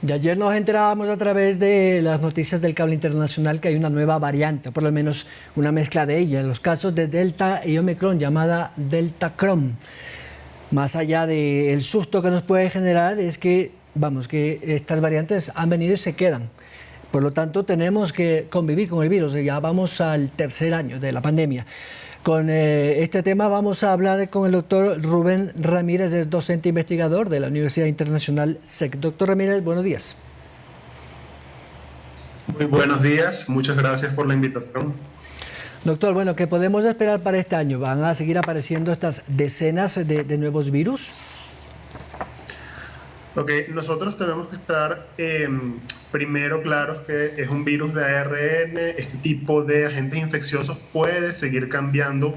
Y ayer nos enterábamos a través de las noticias del cable internacional que hay una nueva variante, por lo menos una mezcla de ellas, los casos de Delta y Omicron, llamada Delta Cron. Más allá del susto que nos puede generar es que, que estas variantes han venido y se quedan. Por lo tanto, tenemos que convivir con el virus. Ya vamos al tercer año de la pandemia. Con este tema vamos a hablar con el doctor Rubén Ramírez, es docente investigador de la Universidad Internacional SEC. Doctor Ramírez, buenos días. Muy buenos días, muchas gracias por la invitación. Doctor, bueno, ¿qué podemos esperar para este año? ¿Van a seguir apareciendo estas decenas de nuevos virus? Ok, nosotros tenemos que estar primero claros que es un virus de ARN, este tipo de agentes infecciosos puede seguir cambiando,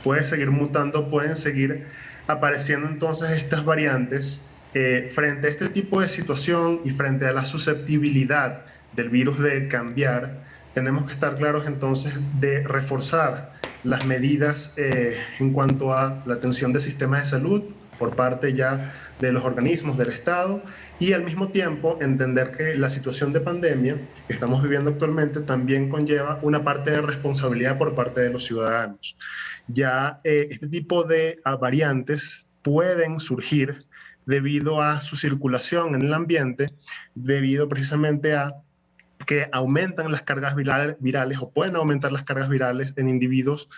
puede seguir mutando, pueden seguir apareciendo entonces estas variantes. Frente a este tipo de situación y frente a la susceptibilidad del virus de cambiar, tenemos que estar claros entonces de reforzar las medidas en cuanto a la atención de sistemas de salud por parte ya de los organismos del Estado y al mismo tiempo entender que la situación de pandemia que estamos viviendo actualmente también conlleva una parte de responsabilidad por parte de los ciudadanos. Ya este tipo de variantes pueden surgir debido a su circulación en el ambiente, debido precisamente a que aumentan las cargas virales o pueden aumentar las cargas virales en individuos,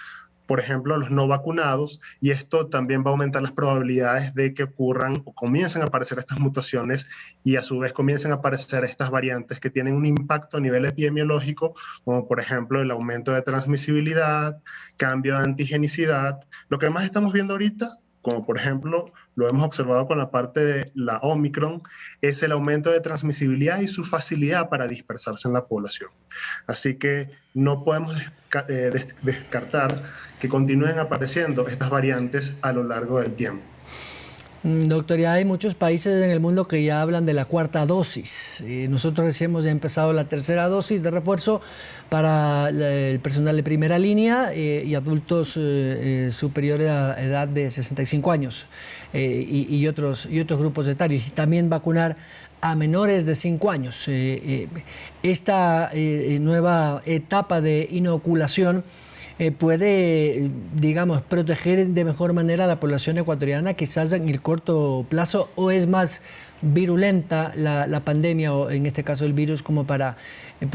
por ejemplo, los no vacunados, y esto también va a aumentar las probabilidades de que ocurran o comiencen a aparecer estas mutaciones y a su vez comiencen a aparecer estas variantes que tienen un impacto a nivel epidemiológico, como por ejemplo el aumento de transmisibilidad, cambio de antigenicidad. Lo que más estamos viendo ahorita, como por ejemplo lo hemos observado con la parte de la Omicron, es el aumento de transmisibilidad y su facilidad para dispersarse en la población. Así que no podemos descartar que continúen apareciendo estas variantes a lo largo del tiempo. Doctor, ya hay muchos países en el mundo que ya hablan de la cuarta dosis. Nosotros recién hemos empezado la tercera dosis de refuerzo para el personal de primera línea y adultos superiores a edad de 65 años y otros grupos etarios. Y también vacunar a menores de 5 años. Esta nueva etapa de inoculación puede, digamos, proteger de mejor manera a la población ecuatoriana, quizás en el corto plazo, o es más virulenta la pandemia, o en este caso el virus, como para no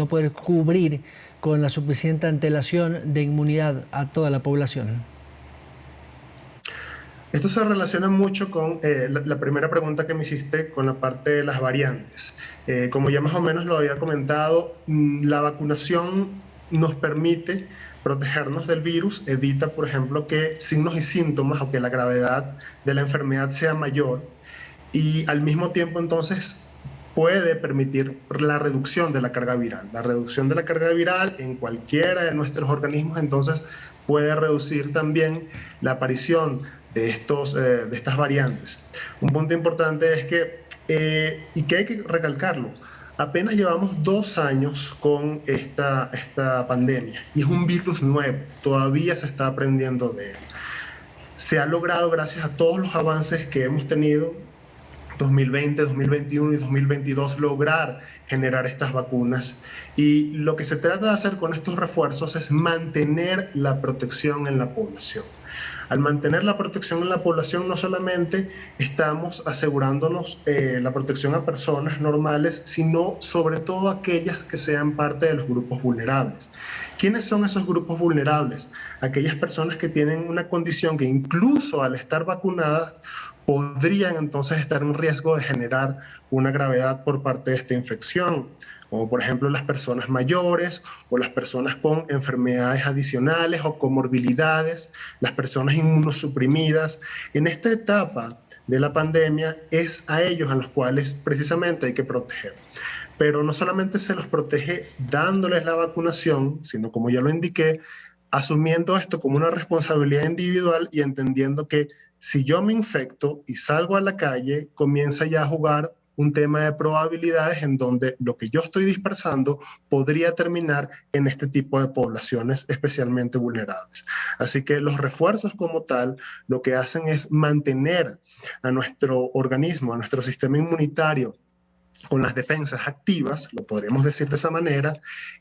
poder cubrir con la suficiente antelación de inmunidad a toda la población? Esto se relaciona mucho con la primera pregunta que me hiciste con la parte de las variantes. Como ya más o menos lo había comentado, la vacunación nos permite protegernos del virus, evita, por ejemplo, que signos y síntomas o que la gravedad de la enfermedad sea mayor y al mismo tiempo entonces puede permitir la reducción de la carga viral. La reducción de la carga viral en cualquiera de nuestros organismos entonces puede reducir también la aparición de estas variantes. Un punto importante es que, y que hay que recalcarlo, apenas llevamos 2 años con esta pandemia y es un virus nuevo, todavía se está aprendiendo de él. Se ha logrado, gracias a todos los avances que hemos tenido, 2020, 2021 y 2022, lograr generar estas vacunas. Y lo que se trata de hacer con estos refuerzos es mantener la protección en la población. Al mantener la protección en la población, no solamente estamos asegurándonos la protección a personas normales, sino sobre todo aquellas que sean parte de los grupos vulnerables. ¿Quiénes son esos grupos vulnerables? Aquellas personas que tienen una condición que incluso al estar vacunadas podrían entonces estar en riesgo de generar una gravedad por parte de esta infección, como por ejemplo las personas mayores o las personas con enfermedades adicionales o comorbilidades, las personas inmunosuprimidas. En esta etapa de la pandemia es a ellos a los cuales precisamente hay que proteger. Pero no solamente se los protege dándoles la vacunación, sino como ya lo indiqué, asumiendo esto como una responsabilidad individual y entendiendo que si yo me infecto y salgo a la calle, comienza ya a jugar un tema de probabilidades en donde lo que yo estoy dispersando podría terminar en este tipo de poblaciones especialmente vulnerables. Así que los refuerzos como tal lo que hacen es mantener a nuestro organismo, a nuestro sistema inmunitario con las defensas activas, lo podríamos decir de esa manera,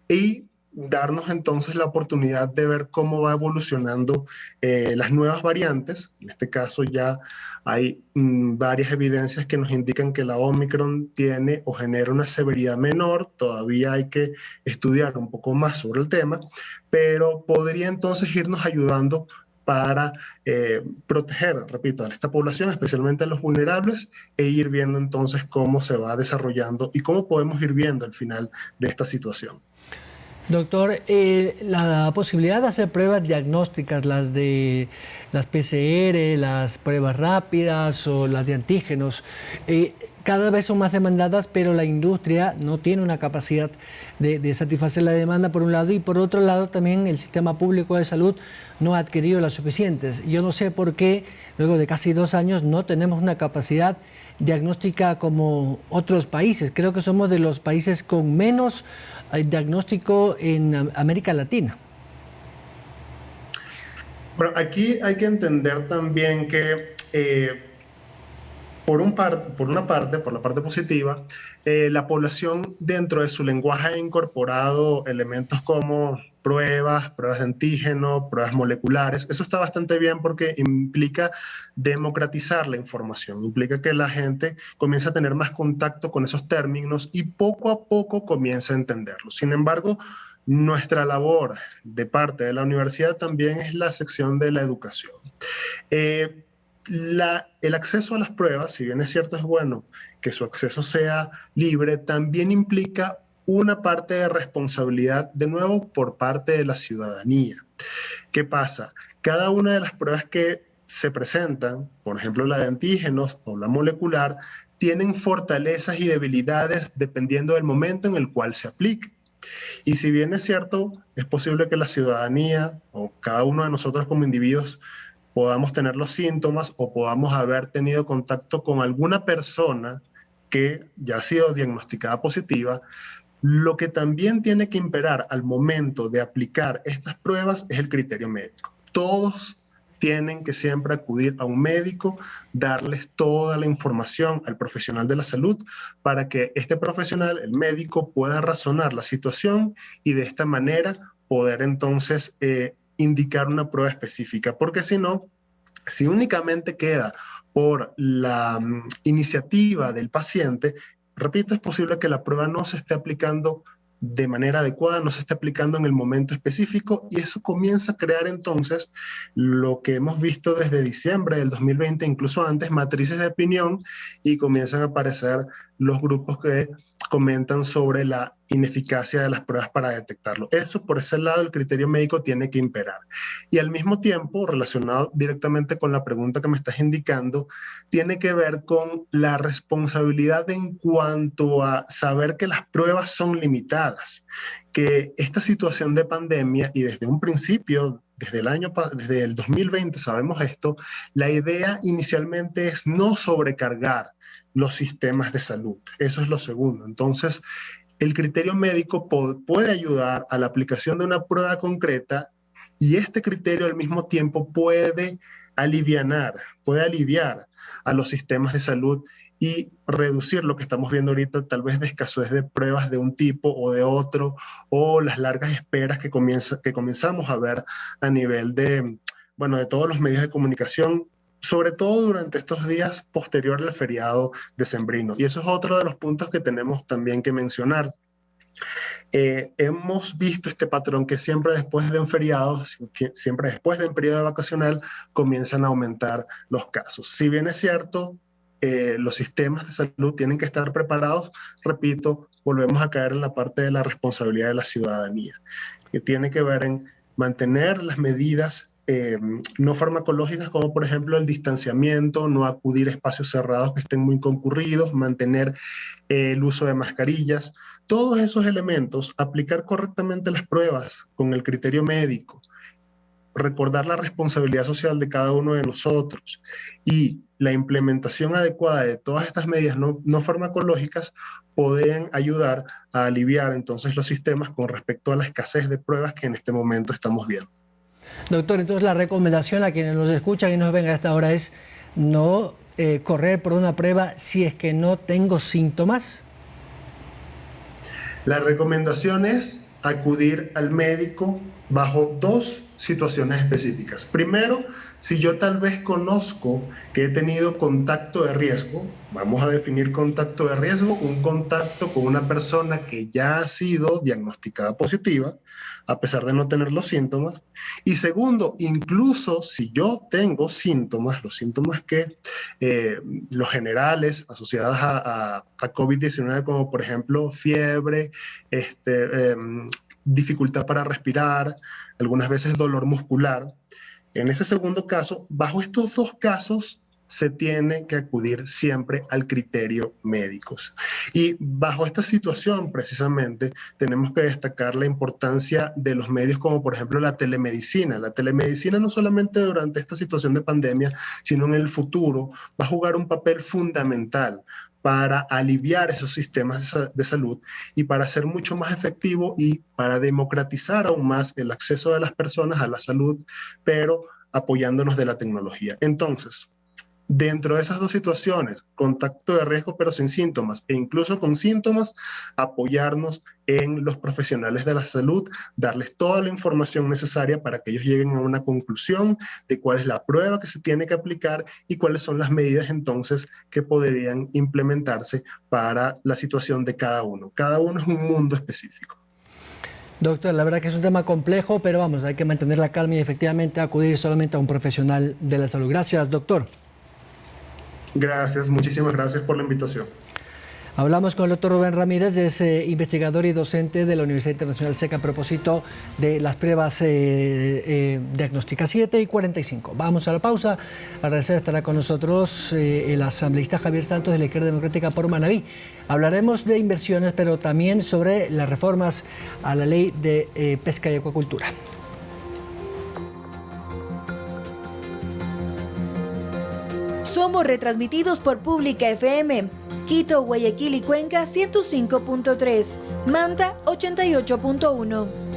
y darnos entonces la oportunidad de ver cómo va evolucionando las nuevas variantes. En este caso ya hay varias evidencias que nos indican que la Omicron tiene o genera una severidad menor, todavía hay que estudiar un poco más sobre el tema, pero podría entonces irnos ayudando para proteger, repito, a esta población, especialmente a los vulnerables, e ir viendo entonces cómo se va desarrollando y cómo podemos ir viendo el final de esta situación. Doctor, la posibilidad de hacer pruebas diagnósticas, las de las PCR, las pruebas rápidas o las de antígenos, cada vez son más demandadas, pero la industria no tiene una capacidad de satisfacer la demanda por un lado, y por otro lado también el sistema público de salud no ha adquirido las suficientes. Yo no sé por qué luego de casi 2 años no tenemos una capacidad diagnóstica como otros países. Creo que somos de los países con menos diagnóstico en América Latina. Bueno, aquí hay que entender también que por la parte positiva, la población dentro de su lenguaje ha incorporado elementos como pruebas de antígeno, pruebas moleculares. Eso está bastante bien porque implica democratizar la información, implica que la gente comienza a tener más contacto con esos términos y poco a poco comienza a entenderlos. Sin embargo, nuestra labor de parte de la universidad también es la sección de la educación. El acceso a las pruebas, si bien es cierto, es bueno que su acceso sea libre, también implica una parte de responsabilidad, de nuevo, por parte de la ciudadanía. ¿Qué pasa? Cada una de las pruebas que se presentan, por ejemplo la de antígenos o la molecular, tienen fortalezas y debilidades dependiendo del momento en el cual se aplique. Y si bien es cierto, es posible que la ciudadanía o cada uno de nosotros como individuos podamos tener los síntomas o podamos haber tenido contacto con alguna persona que ya ha sido diagnosticada positiva, lo que también tiene que imperar al momento de aplicar estas pruebas es el criterio médico. Todos tienen que siempre acudir a un médico, darles toda la información al profesional de la salud para que este profesional, el médico, pueda razonar la situación y de esta manera poder entonces indicar una prueba específica, porque si no, si únicamente queda por la iniciativa del paciente, repito, es posible que la prueba no se esté aplicando de manera adecuada, no se esté aplicando en el momento específico, y eso comienza a crear entonces lo que hemos visto desde diciembre del 2020, incluso antes, matrices de opinión, y comienzan a aparecer los grupos que comentan sobre la ineficacia de las pruebas para detectarlo. Eso, por ese lado, el criterio médico tiene que imperar. Y al mismo tiempo, relacionado directamente con la pregunta que me estás indicando, tiene que ver con la responsabilidad en cuanto a saber que las pruebas son limitadas, que esta situación de pandemia, y desde un principio, desde el 2020 sabemos esto, la idea inicialmente es no sobrecargar los sistemas de salud. Eso es lo segundo. Entonces, el criterio médico puede ayudar a la aplicación de una prueba concreta, y este criterio al mismo tiempo puede aliviar a los sistemas de salud y reducir lo que estamos viendo ahorita, tal vez de escasez de pruebas de un tipo o de otro, o las largas esperas que comenzamos a ver a nivel de todos los medios de comunicación, sobre todo durante estos días posterior al feriado decembrino. Y eso es otro de los puntos que tenemos también que mencionar. Hemos visto este patrón que siempre después de un feriado, siempre después de un periodo vacacional, comienzan a aumentar los casos. Si bien es cierto, los sistemas de salud tienen que estar preparados, repito, volvemos a caer en la parte de la responsabilidad de la ciudadanía, que tiene que ver en mantener las medidas no farmacológicas, como por ejemplo el distanciamiento, no acudir a espacios cerrados que estén muy concurridos, mantener el uso de mascarillas, todos esos elementos, aplicar correctamente las pruebas con el criterio médico, recordar la responsabilidad social de cada uno de nosotros y la implementación adecuada de todas estas medidas no farmacológicas pueden ayudar a aliviar entonces los sistemas con respecto a la escasez de pruebas que en este momento estamos viendo. Doctor, entonces la recomendación a quienes nos escuchan y nos ven a esta hora es no correr por una prueba si es que no tengo síntomas. La recomendación es acudir al médico bajo dos situaciones específicas. Primero, si yo tal vez conozco que he tenido contacto de riesgo, vamos a definir contacto de riesgo, un contacto con una persona que ya ha sido diagnosticada positiva, a pesar de no tener los síntomas. Y segundo, incluso si yo tengo síntomas, los síntomas que los generales asociados a COVID-19, como por ejemplo fiebre, dificultad para respirar, algunas veces dolor muscular. En ese segundo caso, bajo estos dos casos, se tiene que acudir siempre al criterio médico. Y bajo esta situación, precisamente, tenemos que destacar la importancia de los medios como, por ejemplo, la telemedicina. La telemedicina no solamente durante esta situación de pandemia, sino en el futuro, va a jugar un papel fundamental para aliviar esos sistemas de salud y para ser mucho más efectivo y para democratizar aún más el acceso de las personas a la salud, pero apoyándonos de la tecnología. Entonces, dentro de esas dos situaciones, contacto de riesgo pero sin síntomas e incluso con síntomas, apoyarnos en los profesionales de la salud, darles toda la información necesaria para que ellos lleguen a una conclusión de cuál es la prueba que se tiene que aplicar y cuáles son las medidas entonces que podrían implementarse para la situación de cada uno. Cada uno es un mundo específico. Doctor, la verdad que es un tema complejo, pero vamos, hay que mantener la calma y efectivamente acudir solamente a un profesional de la salud. Gracias, doctor. Gracias, muchísimas gracias por la invitación. Hablamos con el doctor Rubén Ramírez, es investigador y docente de la Universidad Internacional SEC a propósito de las pruebas diagnósticas. 7:45. Vamos a la pausa. Agradecer estará con nosotros el asambleísta Javier Santos de la Izquierda Democrática por Manabí. Hablaremos de inversiones, pero también sobre las reformas a la ley de pesca y acuacultura. Somos retransmitidos por Pública FM, Quito, Guayaquil y Cuenca 105.3, Manta 88.1.